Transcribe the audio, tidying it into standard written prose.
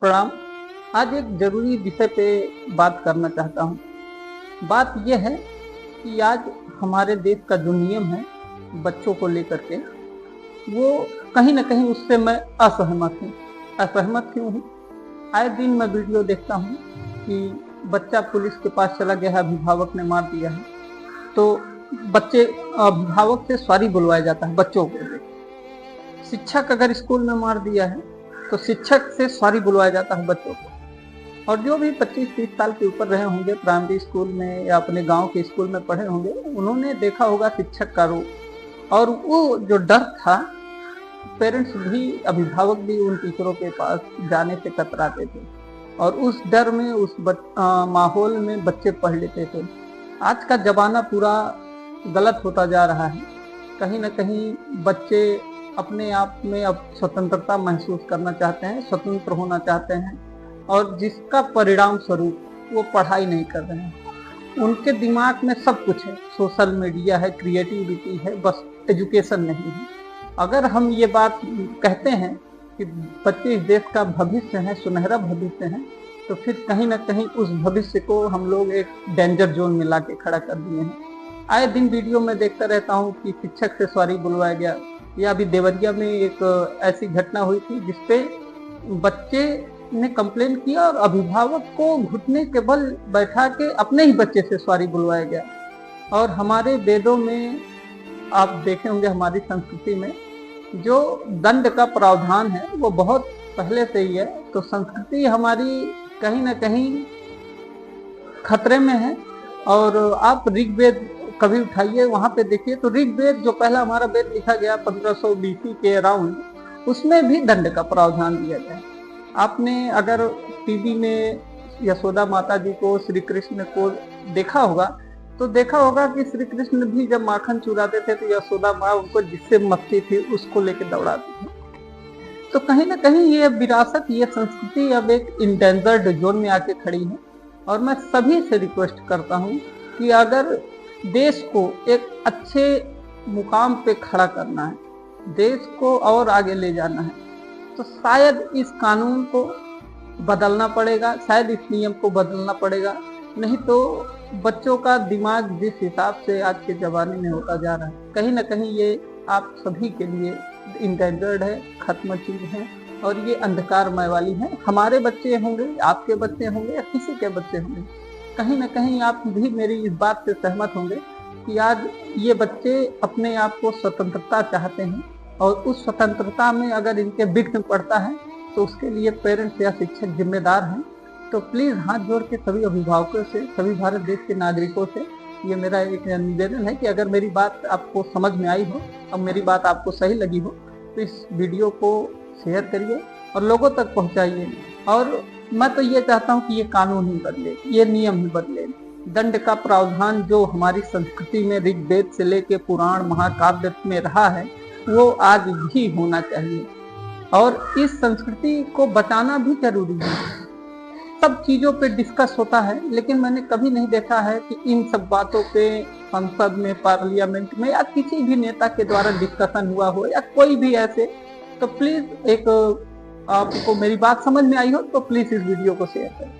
प्रणाम। आज एक जरूरी विषय पे बात करना चाहता हूँ। बात यह है कि आज हमारे देश का जो नियम है बच्चों को लेकर के, वो कहीं ना कहीं उससे मैं असहमत हूँ। असहमत क्यों हूँ? आए दिन मैं वीडियो देखता हूँ कि बच्चा पुलिस के पास चला गया है, अभिभावक ने मार दिया है, तो बच्चे अभिभावक से सॉरी बुलवाया जाता है बच्चों को। शिक्षक अगर स्कूल में मार दिया है तो शिक्षक से सॉरी बुलवाया जाता है बच्चों को। और जो भी 25-30 साल के ऊपर रहे होंगे, प्राइमरी स्कूल में या अपने गांव के स्कूल में पढ़े होंगे, उन्होंने देखा होगा शिक्षक का रूप। और वो जो डर था, पेरेंट्स भी, अभिभावक भी उन टीचरों के पास जाने से कतराते थे और उस डर में, उस माहौल में बच्चे पढ़ लेते थे। आज का जमाना पूरा गलत होता जा रहा है। कहीं ना कहीं बच्चे अपने आप में अब स्वतंत्रता महसूस करना चाहते हैं, स्वतंत्र होना चाहते हैं, और जिसका परिणाम स्वरूप वो पढ़ाई नहीं कर रहे हैं। उनके दिमाग में सब कुछ है, सोशल मीडिया है, क्रिएटिविटी है, बस एजुकेशन नहीं है। अगर हम ये बात कहते हैं कि बच्चे इस देश का भविष्य है, सुनहरा भविष्य है, तो फिर कहीं ना कहीं उस भविष्य को हम लोग एक डेंजर जोन में ला के खड़ा कर दिए हैं। आए दिन वीडियो में देखता रहता हूँ कि शिक्षक से सॉरी बुलवाया गया, या अभी देवरिया में एक ऐसी घटना हुई थी जिसपे बच्चे ने कंप्लेन किया और अभिभावक को घुटने के बल बैठा के अपने ही बच्चे से सॉरी बुलवाया गया। और हमारे वेदों में आप देखे होंगे, हमारी संस्कृति में जो दंड का प्रावधान है वो बहुत पहले से ही है। तो संस्कृति हमारी कहीं ना कहीं खतरे में है। और आप ऋग्वेद कभी उठाइए, वहां पे देखिए तो ऋग्वेद जो पहला हमारा वेद लिखा गया 1500 बीसी के अराउंड, उसमें भी दंड का प्रावधान दिया गया। आपने अगर टीवी में यशोदा माता जी को, श्री कृष्ण को देखा होगा, तो देखा होगा कि श्री कृष्ण भी जब माखन चुराते थे तो यशोदा माँ उनको जिससे मस्ती थी उसको लेके दौड़ाती थी। तो कहीं ना कहीं ये विरासत, ये संस्कृति अब एक इंडेंजर्ड जोन में आके खड़ी है। और मैं सभी से रिक्वेस्ट करता हूँ कि अगर देश को एक अच्छे मुकाम पे खड़ा करना है, देश को और आगे ले जाना है, तो शायद इस कानून को बदलना पड़ेगा, शायद इस नियम को बदलना पड़ेगा। नहीं तो बच्चों का दिमाग जिस हिसाब से आज के ज़माने में होता जा रहा है, कहीं ना कहीं ये आप सभी के लिए इंडेंजर्ड है, खत्म चीज़ है, और ये अंधकारमय वाली है। हमारे बच्चे होंगे, आपके बच्चे होंगे, या किसी के बच्चे होंगे, कहीं ना कहीं आप भी मेरी इस बात से सहमत होंगे कि आज ये बच्चे अपने आप को स्वतंत्रता चाहते हैं, और उस स्वतंत्रता में अगर इनके विघ्न पड़ता है तो उसके लिए पेरेंट्स या शिक्षक जिम्मेदार हैं। तो प्लीज़ हाथ जोड़ के सभी अभिभावकों से, सभी भारत देश के नागरिकों से ये मेरा एक निवेदन है कि अगर मेरी बात आपको समझ में आई हो और मेरी बात आपको सही लगी हो तो इस वीडियो को शेयर करिए और लोगों तक पहुंचाइए। और मैं तो ये चाहता हूँ कि ये कानून ही बदले, ये नियम ही बदले। दंड का प्रावधान जो हमारी संस्कृति में ऋग्वेद से लेके पुराण महाकाव्य में रहा है, वो आज भी होना चाहिए। और इस संस्कृति को बचाना भी जरूरी है। सब चीज़ों पे डिस्कस होता है, लेकिन मैंने कभी नहीं देखा है कि इन सब बातों पे संसद में, पार्लियामेंट में, या किसी भी नेता के द्वारा डिस्कशन हुआ हो, या कोई भी ऐसे। तो प्लीज़, एक आपको मेरी बात समझ में आई हो तो प्लीज़ इस वीडियो को शेयर करें।